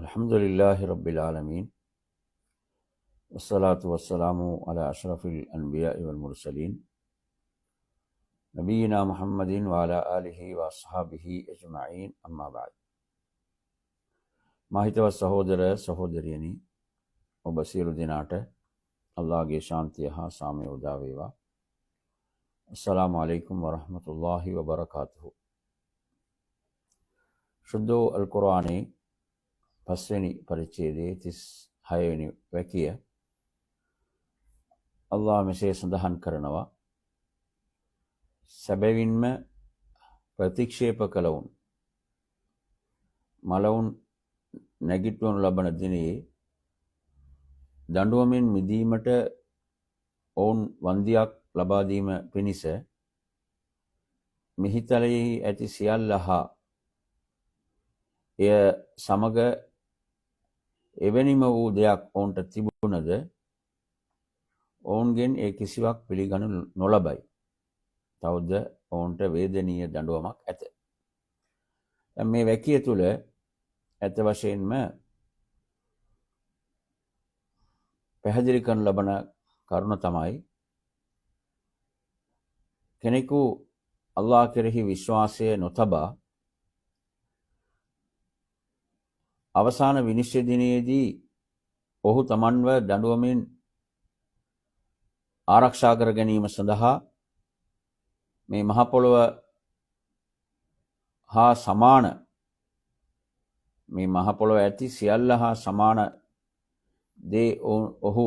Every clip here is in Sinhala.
Alhamdulillahi Rabbil Alameen. Wassalatu wassalamu ala ashrafil anbiya'i wal mursaleen. Nabiyyina Muhammadin wa ala alihi wa ashabihi ajma'in amma ba'd. Mahitawa sahodara sahodariyani ඔබ සියලු දෙනාට අල්ලාහ්ගේ ශාන්තිය හා සාමය උදා වේවා. අස්සලාමු අලයිකුම් වරහ්මතුල්ලාහි වබරකාතුහු. ශුද්ධ අල් කුර්ආනයේ 5 වෙනි පරිච්ඡේදයේ 36 වෙනි වැකිය අල්ලාහ් මෙසේ සඳහන් කරනවා, සැබවින්ම ප්‍රතික්ෂේප කළවුන් මලවුන් නැගිටවනු ලබන දිනයේ දඬුවමින් මිදීමට ඔවුන් වන්දියක් ලබා දීම පිණිස මිහිතලෙහි ඇති සියල්ල හා එය සමග එවැනිම වූ දෙයක් ඔවුන්ට තිබුණද ඔවුන්ගෙන් ඒ කිසිවක් පිළිගනු නොලබයි. තවද ඔවුන්ට වේදනීය දඬුවමක් ඇත. මේ වැකිය තුළ ඇත්ත වශයෙන්ම පැහැදිලි කරන ලබන කරුණ තමයි, කෙනෙකු අල්ලාහ් කෙරෙහි විශ්වාසය නොතබා අවසාන විනිශ්චය දිනයේදී ඔහු තමන්ව දඬුවමින් ආරක්ෂා කර ගැනීම සඳහා මේ මහ පොළොව හා සමාන, මේ මහ පොළොව ඇති සියල්ල හා සමාන දේ ඔහු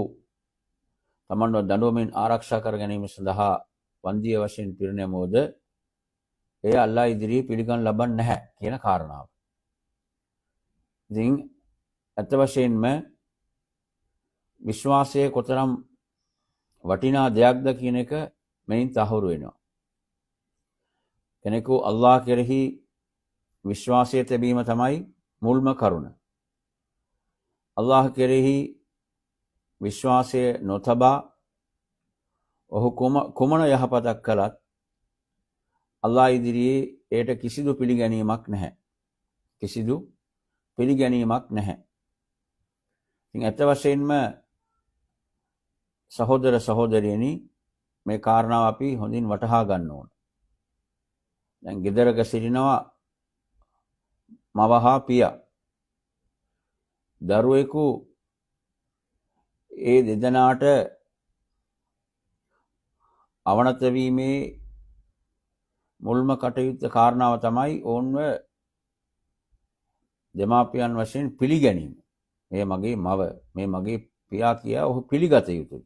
තමන්ව දඬුවමින් ආරක්ෂා කර ගැනීම සඳහා වන්දිය වශයෙන් පිරිනැමුවද එය අල්ලාහ් ඉදිරියේ පිළිගනු ලබන්නේ නැහැ කියන කාරණාව. ඉතින් ඇත්ත වශයෙන්ම විශ්වාසය කොතරම් වටිනා දෙයක්ද කියන එක මෙයින් තහවුරු වෙනවා. කෙනෙකු අල්ලාහ් කෙරෙහි විශ්වාසය තැබීම තමයි මුල්ම කරුණ. අල්ලාහ් කෙරෙහි විශ්වාසය නොතබා ඔහු කුමන යහපතක් කළත් අල්ලාහ් ඉදිරියේ එයට කිසිදු පිළිගැනීමක් නැහැ. කිසිදු පිළිගැනීමක් නැහැ. ඉතින් ඇත්ත වශයෙන්ම සහෝදර සහෝදරියනි, මේ කාරණාව අපි හොඳින් වටහා ගන්න ඕන. දැන් ගෙදරක සිටිනවා මව හා පියා. දරුවෙකු ඒ දෙදෙනාට අවනත වීමේ මුල්ම කටයුත්ත කාරණාව තමයි ඔවුන්ව දෙමාපියන් වශයෙන් පිළිගැනීම. මේ මගේ මව, මේ මගේ පියා කියා ඔහු පිළිගත යුතුයි.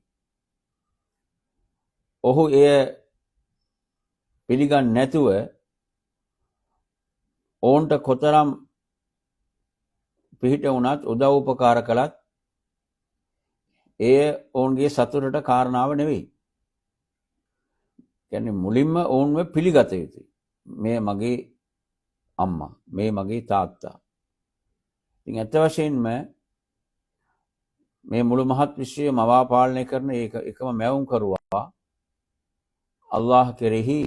ඔහු එය පිළිගන්නේ නැතුව ඔවුන්ට කොතරම් පිහිට වුණත් උදව් උපකාර කළත් එය ඔවුන්ගේ සතුටට කාරණාව නෙවෙයි. කියන්නේ මුලින්ම ඔවුන්ව පිළිගත යුතුයි. මේ මගේ අම්මා, මේ මගේ තාත්තා. ඉතින් ඇත්ත වශයෙන්ම මේ මුළු මහත් විශ්වය මවා පාලනය කරන එකම මැවුම් කරුවා අල්ලාහ් කෙරෙහි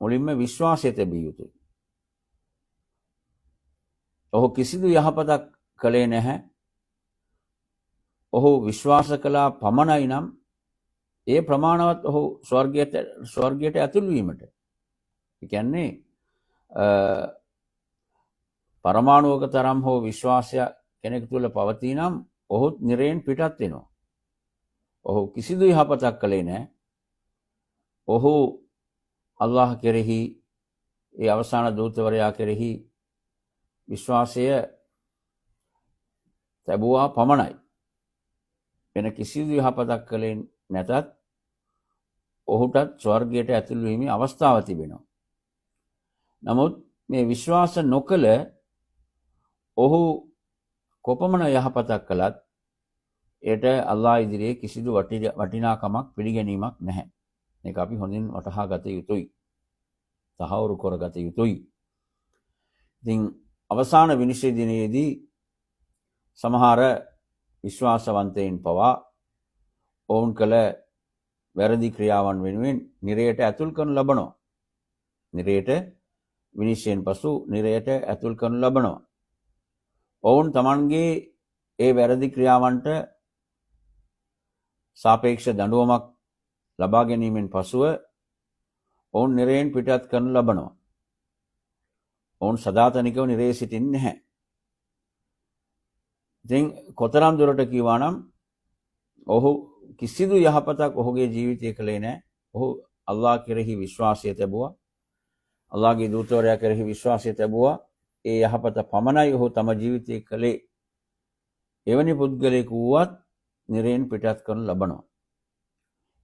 මුලින්ම විශ්වාසය තැබිය යුතුයි. ඔහු කිසිදු යහපතක් කළේ නැහැ. ඔහු විශ්වාස කළා පමණයි නම් ඒ ප්‍රමාණවත් ඔහු ස්වර්ගයට ඇතුළු වීමට. ඒ කියන්නේ පරමාණුවක තරම් හෝ විශ්වාසය කෙනෙකු තුළ පවතී නම් ඔහුත් නිරයෙන් පිටත් වෙනවා. ඔහු කිසිදු යහපතක් කළේ නැහැ. ඔහු අල්ලාහ් කෙරෙහි, ඒ අවසාන දූතවරයා කෙරෙහි විශ්වාසය තැබුවා පමණයි. වෙන කිසිදු යහපතක් කළේ නැතත් ඔහුටත් ස්වර්ගයට ඇතුළු වීමේ අවස්ථාව තිබෙනවා. නමුත් මේ විශ්වාස නොකළ ඔහු කොපමණ යහපතක් කළත් එයට අල්ලාහ් ඉදිරියේ කිසිදු වටිනාකමක් පිළිගැනීමක් නැහැ. මේක අපි හොඳින් වටහා ගත යුතුයි. තහවුරු කරගත යුතුයි. ඉතින් අවසාන විනිශ්චය දිනයේදී සමහර විශ්වාසවන්තයින් පවා ඔවුන් කළ වැරදි ක්‍රියාවන් වෙනුවෙන් නිරයට ඇතුල් කරනු ලබනවා. නිරයට විනිශ්චයෙන් පසු නිරයට ඇතුල් කරනු ලබනවා. ඔවුන් තමන්ගේ ඒ වැරදි ක්‍රියාවන්ට සාපේක්ෂ දඬුවමක් ලබා ගැනීමෙන් පසුව ඔවුන් නිරයෙන් පිටත් කරනු ලබනවා. ඔවුන් සදාතනිකව නිරයේ සිටින්නේ නැහැ. ඉතින් කොතරම් දුරට කිව්වා නම් ඔහු කිසිදු යහපතක් ඔහුගේ ජීවිතයේ කළේ නැහැ. ඔහු අල්ලාහ් කෙරෙහි විශ්වාසය තැබුවා. අල්ලාහ්ගේ දූතවරයා කෙරෙහි විශ්වාසය තැබුවා. ඒ යහපත පමණයි ඔහු තම ජීවිතයේ කළේ. එවැනි පුද්ගලයෙකු වුවත් නිරයෙන් පිටත් කරනු ලබනවා.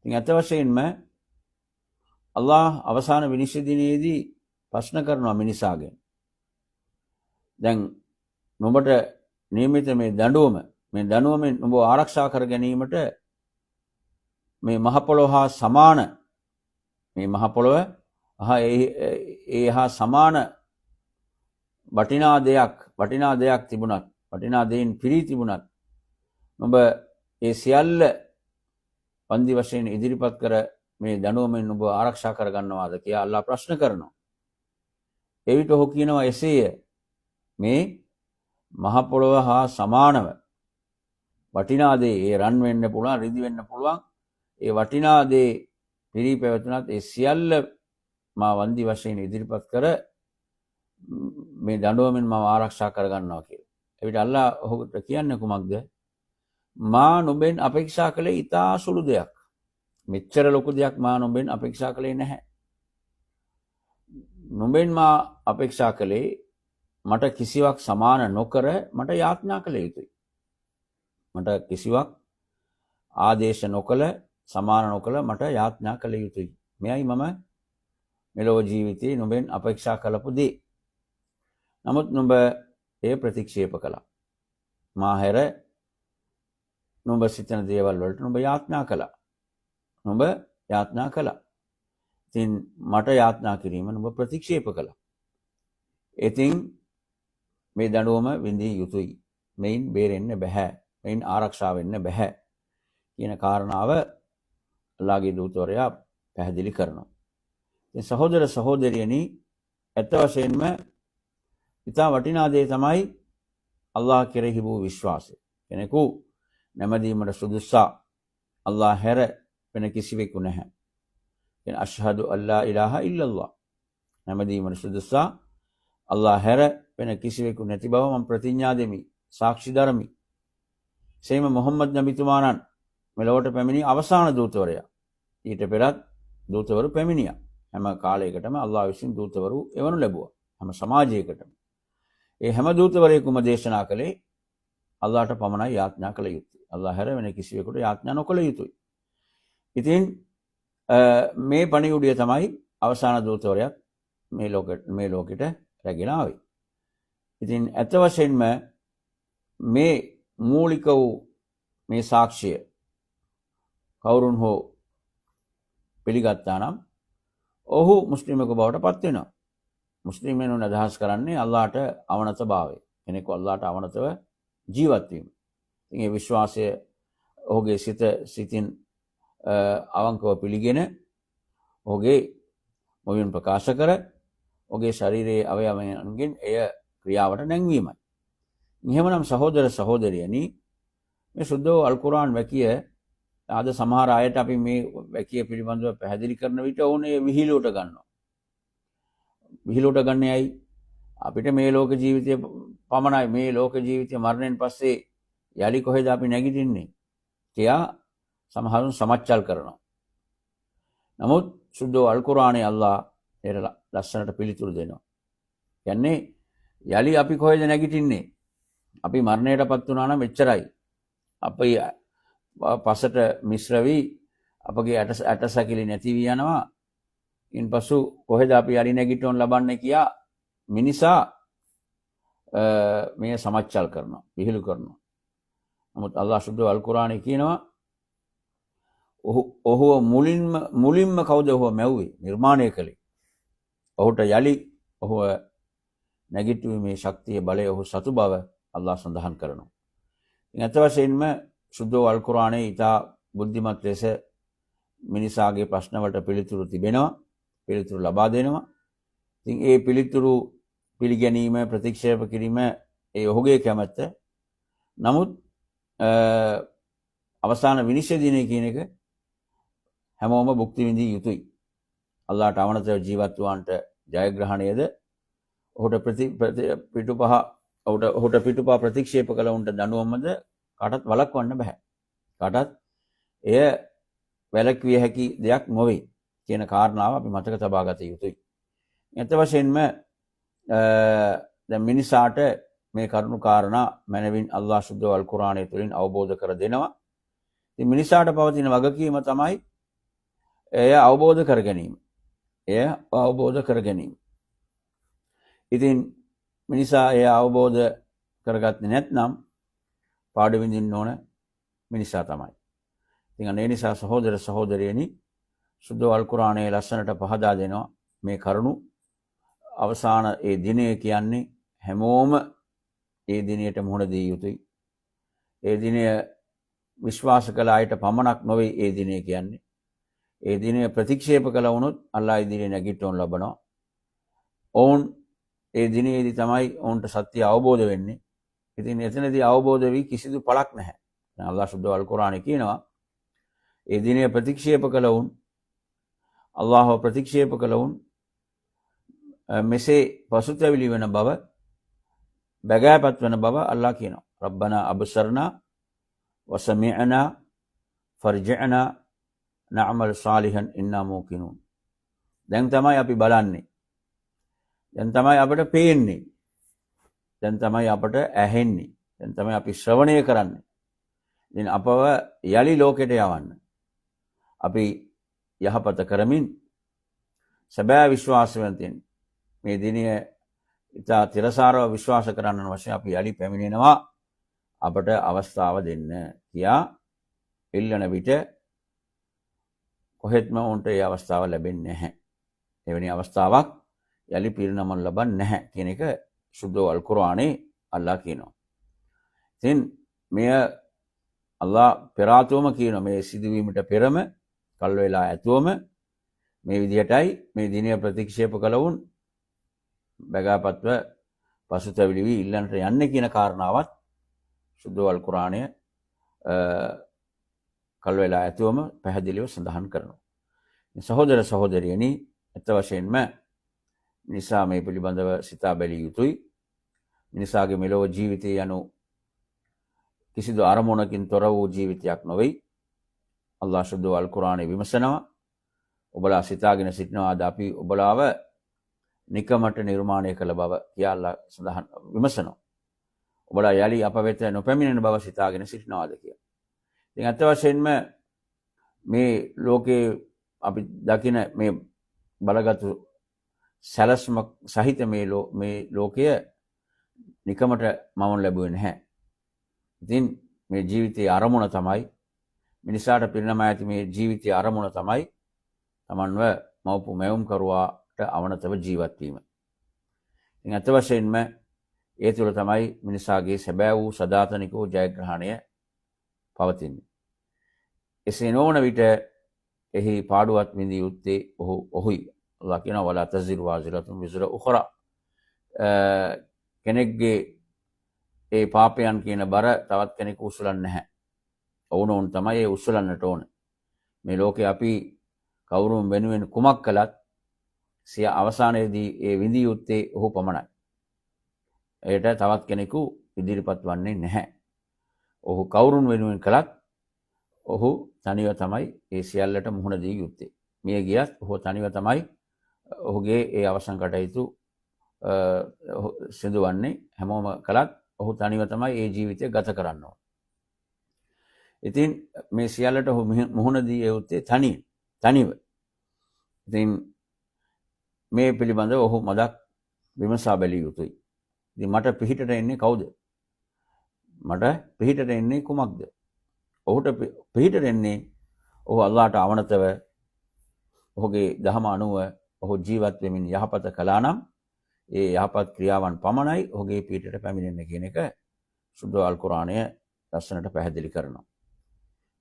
ඉතින් අත වශයෙන්ම අල්ලාහ් අවසාන විනිශ්චය දිනේදී ප්‍රශ්න කරනවා මිනිසාගෙන්. දැන් නුඹට නියමිත මේ දඬුවමෙන් නුඹ ආරක්ෂා කර ගැනීමට මේ මහ පොළොව හා සමාන මේ මහ පොළොව හා සමාන වටිනා දෙයක් තිබුණත් වටිනා දෙයින් පිරී තිබුණත් නුඹ ඒ සියල්ල පන්දි වශයෙන් ඉදිරිපත් කර මේ දඬුවමෙන් නුඹ ආරක්ෂා කර ගන්නවාද කියලා අල්ලාහ් ප්‍රශ්න කරනවා. එවිට ඔහු කියනවා එසේය. මේ මහ පොළොව හා සමානව වටිනා දේ ඒ රන් වෙන්න පුළුවන් රිදි වෙන්න පුළුවන් ඒ වටිනා දේ පිරී පැවතුනත් ඒ සියල්ල මා වන්දි වශයෙන් ඉදිරිපත් කර මේ දඬුවමෙන් මම ආරක්ෂා කර ගන්නවා කියලා. එවිට අල්ලාහ් ඔහුට කියන්නේ කුමක්ද? මා නුඹෙන් අපේක්ෂා කළේ ඊටා සුළු දෙයක්. මෙච්චර ලොකු දෙයක් මා නුඹෙන් අපේක්ෂා කළේ නැහැ. නුඹෙන් මා අපේක්ෂා කළේ මට කිසිවක් සමාන නොකර මට යාඥා කළ යුතුයි. මට කිසිවක් ආදේශ නොකළ සමාන නොකළ මට යාඥා කළ යුතුයි. මෙයයි මම මෙලොව ජීවිතේ නුඹෙන් අපේක්ෂා කළපු දේ. නමුත් නුඹ ඒ ප්‍රතික්ෂේප කළා. මා හැර නුඹ සිතන දේවල් වලට නුඹ යාඥා කළා. ඉතින් මට යාඥා කිරීම නුඹ ප්‍රතික්ෂේප කළා. ඉතින් මේ දඬුවම විඳිය යුතුයි. මෙයින් බේරෙන්න බෑ. මෙයින් ආරක්ෂා වෙන්න බෑ. කියන කාරණාව අල්ලාහ්ගේ දූතවරයා පැහැදිලි කරනවා. ඉතින් සහෝදර සහෝදරියනි ඇත්ත වශයෙන්ම ඉතා වටිනා දේ තමයි අල්ලාහ් කෙරෙහි වූ විශ්වාසය. කෙනෙකු නැමදීමට සුදුසා අල්ලාහ් හැර වෙන කිසිවෙකු නැහැ. එන අෂ්හදු අල්ලා ඉලාහා ඉල්ලල්ලාහ්. නැමදීමට සුදුසා අල්ලාහ් හැර වෙන කිසිවෙකු නැති බව මම ප්‍රතිඥා දෙමි. සාක්ෂි දරමි. සේම මුහම්මද් නබිතුමාණන් මෙලොවට පැමිණි අවසාන දූතවරයා. ඊට පෙරත් දූතවරු පැමිණියා. හැම කාලයකටම අල්ලාහ් විසින් දූතවරු එවනු ලැබුවා. හැම සමාජයකටම. ඒ හැම දූතවරයෙකුම දේශනා කළේ අල්ලාහට පමණයි යාඥා කළ යුතුයි. අල්ලාහ් හැර වෙන කිසිවෙකුට යාඥා නොකළ යුතුයි. ඉතින් මේ පණිවුඩය තමයි අවසාන දූතවරයාත් මේ ලෝකෙට රැගෙන ආවේ. ඉතින් ඇත්ත වශයෙන්ම මේ මූලික වූ මේ සාක්ෂිය කවුරුන් හෝ පිළිගත්තා නම් ඔහු මුස්ලිමෙකු බවට පත් වෙනවා. මුස්ලිමයන් අදහස් කරන්නේ අල්ලාහට අවනත භාවය. කෙනෙකු අල්ලාහට අවනතව ජීවත් වීම. ඉතින් මේ විශ්වාසය ඔහුගේ සිතින් අවංකව පිළිගෙන ඔහුගේ මොවින් ප්‍රකාශ කර ඔහුගේ ශරීරයේ අවයවයන්ගෙන් එය ක්‍රියාවට නැංවීමයි. එහෙමනම් සහෝදර සහෝදරියනි මේ සුද්ධ අල් කුර්ආන් වැකිය ආද සමහර අයට අපි මේ වැකිය පිළිබඳව පැහැදිලි කරන විට ඕනේ විහිළුවට ගන්නවා. විහිළුවට ගන්නේ ඇයි? අපිට මේ ලෝක ජීවිතය පමණයි මේ ලෝක ජීවිතය මරණයෙන් පස්සේ යලි කොහෙද අපි නැගිටින්නේ කියා සමහරුන් සමච්චල් කරනවා. නමුත් සුද්ධ අල් කුර්ආනයේ අල්ලාහ් ඒට ලස්සනට පිළිතුරු දෙනවා. කියන්නේ යලි අපි කොහෙද නැගිටින්නේ? අපි මරණයටපත් වුණා නම් එච්චරයි. අපි පසට මිශ්‍ර වී අපගේ ඇටසැකිලි නැති වී යනවා. ඉන්පසු කොහෙද අපි යලි නැගිටින්න ලබන්නේ කියා මිනිසා මේ සමච්චල් කරනවා, විහිළු කරනවා. නමුත් අල්ලාහ් සුද්ධ අල් කුර්ආනයේ කියනවා ඔහු මුලින්ම කවුද ඔහු මැව්වේ නිර්මාණය කළේ. ඔහුට යලි ඔහුව නැගිටීමේ ශක්තිය බලය ඔහු සතු බව අල්ලාහ් සඳහන් කරනවා. ඉතින් අත වශයෙන්ම සුද්ධ අල් කුර්ආනයේ ඊටා බුද්ධිමත් ලෙස මිනිසාගේ ප්‍රශ්න වලට පිළිතුරු තිබෙනවා, පිළිතුරු ලබා දෙනවා. ඉතින් ඒ පිළිතුරු පිළිගැනීම ප්‍රතික්ෂේප කිරීම ඒ ඔහුගේ කැමැත්ත. නමුත් අවසාන විනිශ්චය දිනය කියන එක හැමෝම භුක්ති විඳිය යුතුයි. අල්ලාහට අවනතව ජීවත් වූවන්ට ජයග්‍රහණයද ඔහුට පිටුපහ ප්‍රතික්ෂේප කළ උන්ට දඬුවමද කාටත් වළක්වන්න බෑ. කාටත් එය වැළැක්විය හැකි දෙයක් නොවේ කියන කාරණාව අපි මතක තබා ගත යුතුයි. ඇත්ත වශයෙන්ම දැන් මිනිසාට මේ කරුණු කාරණා මනවින් අල්ලාහ් සුද්ධ අල් කුර්ආනය තුලින් අවබෝධ කර දෙනවා. ඉතින් මිනිසාට පවතින වගකීම තමයි එය අවබෝධ කර ගැනීම. එය අවබෝධ කර ගැනීම. ඉතින් මිනිසා එය අවබෝධ කරගත්තේ නැත්නම් පාඩු විඳින්න ඕන මිනිසා තමයි. ඉතින් ඒ නිසා සහෝදර සහෝදරියනි සුද්ධ අල් කුර්ආනයේ ලස්සනට පහදා දෙනවා මේ කරුණු. අවසාන ඒ දිනය කියන්නේ හැමෝම ඒ දිනයට මුහුණ දී යුතුයි. ඒ දිනය විශ්වාස කළ අයට පමණක් නොවේ ඒ දිනය කියන්නේ. ඒ දිනය ප්‍රතික්ෂේප කළ වුණොත් අල්ලාහ් ඉදිරියේ නැගිටවනු ලබනවා. ඔවුන් ඒ දිනයේදී තමයි ඔවුන්ට සත්‍ය අවබෝධ වෙන්නේ. ඉතින් එතනදී අවබෝධ වී කිසිදු පළක් නැහැ. දැන් අල්ලාහ් සුද්ධ අල් කුර්ආනයේ කියනවා ඒ දිනය ප්‍රතික්ෂේප කළ වුන් අල්ලාහව ප්‍රතික්ෂේප කළ වුන් මෙසේ පසුතැවිලි වෙන බව බගෑපත් වෙන බව අල්ලාහ් කියනවා. රබ්බනා අබ්සර්නා වසමිअනා ෆර්ජිअනා නඅමල් සාලිහන් ඉන්නා මූකිනූන්. දැන් තමයි අපි බලන්නේ. දැන් තමයි අපට පේන්නේ. දැන් තමයි අපට ඇහෙන්නේ. දැන් තමයි අපි ශ්‍රවණය කරන්නේ. ඉතින් අපව යලි ලෝකෙට යවන්න. අපි යහපත කරමින් සැබෑ විශ්වාසයෙන් මේ දිනය ඉතා තිරසාරව විශ්වාස කරන්න වශයෙන් අපි යලි පැමිණෙනවා අපට අවස්ථාව දෙන්න කියා ඉල්ලන විට කොහෙත්ම උන්ට ඒ අවස්ථාව ලැබෙන්නේ නැහැ. එවැනි අවස්ථාවක් යලි පිරිනමන ලබන්නේ නැහැ කියන එක සුද්ධ අල් කුර්ආනයේ අල්ලාහ් කියනවා. ඉතින් මෙය අල්ලාහ් පෙරාතුවම කියනවා මේ සිදුවීමට පෙරම කල් වේලා ඇතුවම මේ විදිහටයි මේ දිනය ප්‍රතික්ෂේප කළවුන් බගාපත්ව පසුතැවිලි වී ඉල්ලන්නට යන්නේ කියන කාරණාවත් සුද්ධ අල් කුර්ආනය කල් වේලා ඇතුවම පැහැදිලිව සඳහන් කරනවා. සහෝදර සහෝදරියනි අත වශයෙන්ම මිනිසා මේ පිළිබඳව සිතා බැලිය යුතුයි. මිනිසාගේ මෙලොව ජීවිතය යනු කිසිදු අරමුණකින් තොර වූ ජීවිතයක් නොවේ. අල්ලාහ් සුද්ධ අල් කුර්ආනයේ විමසනවා ඔබලා සිතාගෙන සිටිනවාද අපි ඔබලාව නිකමට නිර්මාණය කළ බව කියා අල්ලාහ් සඳහන් විමසනවා. ඔබලා යලි අප වෙත නොපැමිණෙන බව සිතාගෙන සිටිනවාද කියලා. ඉතින් අත වශයෙන්ම මේ ලෝකේ අපි දකින මේ බලගත්ු සැලස්මක් සහිත මේ ලෝකය නිකමට මවුන් ලැබුවේ නැහැ. ඉතින් මේ ජීවිතයේ අරමුණ තමයි මිනිසාට පිරිනම ඇති මේ ජීවිතයේ අරමුණ තමයි තමන්ව මවපු මැවුම් කරුවාට අවනතව ජීවත් වීම. ඉතින් අත වශයෙන්ම ඒ තුළ තමයි මිනිසාගේ සැබෑ වූ සදාතනික වූ ජයග්‍රහණය පවතින්නේ. එසේ නොවන විට එහි පාඩුවත් විඳිය යුත්තේ ඔහුයි. අල්ලාහ් කියනවා වලා තසිරු වාසිරතුන් විසර උඛරා. කෙනෙක්ගේ ඒ පාපයන් කියන බර තවත් කෙනෙකු උසුලන්නේ නැහැ. ඔවුන් තමයි ඒ උසුලන්නට ඕන. මේ ලෝකේ අපි කවුරුන් වෙනුවෙන් කුමක් කළත් සිය අවසානයේදී ඒ විඳිය යුත්තේ ඔහු පමණයි. ඒට තවත් කෙනෙකු ඉදිරිපත් වන්නේ නැහැ. ඔහු කවුරුන් වෙනුවෙන් කළත් ඔහු තනිව තමයි ඒ සියල්ලට මුහුණ දී යුත්තේ. මිය ගියත් ඔහු තනිව තමයි ඔහුගේ ඒ අවසන් කටයුතු සිදුවන්නේ. හැමෝම කළත් ඔහු තනිව තමයි ඒ ජීවිතය ගත කරන්න ඕන. ඉතින් මේ සියල්ලට ඔහු මුහුණ දී යුත්තේ තනිව. ඉතින් මේ පිළිබඳව ඔහු මදක් විමසා බැලිය යුතුයි. ඉතින් මට පිහිටට එන්නේ කවුද? මට පිහිටට එන්නේ කුමක්ද? ඔහුට පිහිටට එන්නේ ඔහු අල්ලාහට අවනතව ඔහුගේ දහම අනුව ඔහු ජීවත් වෙමින් යහපත කළා නම් ඒ යහපත් ක්‍රියාවන් පමණයි ඔහුගේ පිහිටට පැමිණෙන්නේ කියන එක සුද්ධ අල් කුර්ආනය ලස්සනට පැහැදිලි කරනවා.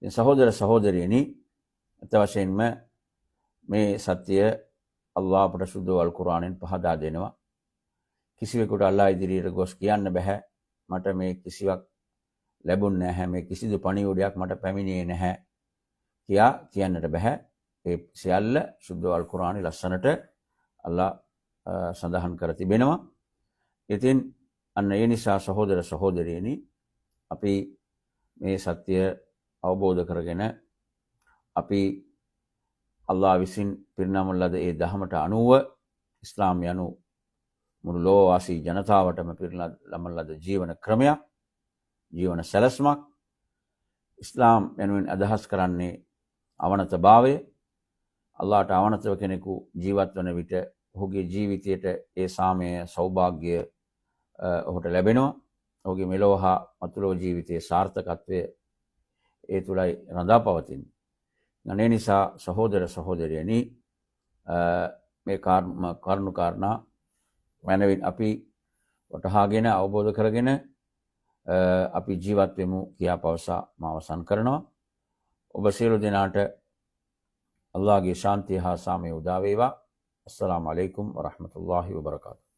ඉතින් සහෝදර සහෝදරියනි අත වශයෙන්ම මේ සත්‍ය අල්ලාහ් අපට සුද්ධ අල් කුර්ආනයෙන් පහදා දෙනවා. කිසිවෙකුට අල්ලාහ් ඉදිරියට ගොස් කියන්න බෑ මට මේ කිසිවක් ලැබුණ නැහැ, මේ කිසිදු පණිවුඩයක් මට පැමිණියේ නැහැ කියා කියන්නට බෑ. ඒ සියල්ල සුද්ධ අල් කුර්ආනයේ ලස්සනට අල්ලා සඳහන් කර තිබෙනවා. ඉතින් අන්න ඒ නිසා සහෝදර සහෝදරියනි, අපි මේ සත්‍ය අවබෝධ කරගෙන අපි අල්ලා විසින් පිරිනමන ලද ඒ දහමට අනුව ඉස්ලාම් යනු මුළු ලෝවාසී ජනතාවටම පිරිනමන ලද ජීවන ක්‍රමයක්, ජීවන සැලැස්මක්. ඉස්ලාම් යනුවෙන් අදහස් කරන්නේ අවනතභාවය. අල්ලාහට අවනතව කෙනෙකු ජීවත් වන විට ඔහුගේ ජීවිතයට ඒ සාමය, සෞභාග්‍ය ඔහුට ලැබෙනවා. ඔහුගේ මෙලොව හා මතුලොව ජීවිතයේ සාර්ථකත්වය ඒ තුලයි රඳා පවතින්නේ. ඒ නිසා සහෝදර සහෝදරියනි, මේ කරුණු කාරණා මනවින් අපි වටහාගෙන අවබෝධ කරගෙන අපි ජීවත් වෙමු කියා පවසා මම අවසන් කරනවා. ඔබ සියලු දෙනාට අල්ලාහගේ ශාන්තිය හා සාමය උදා වේවා. අස්සලාමු අලයිකුම් වරහ්මතුල්ලාහි වබරකාතුහු.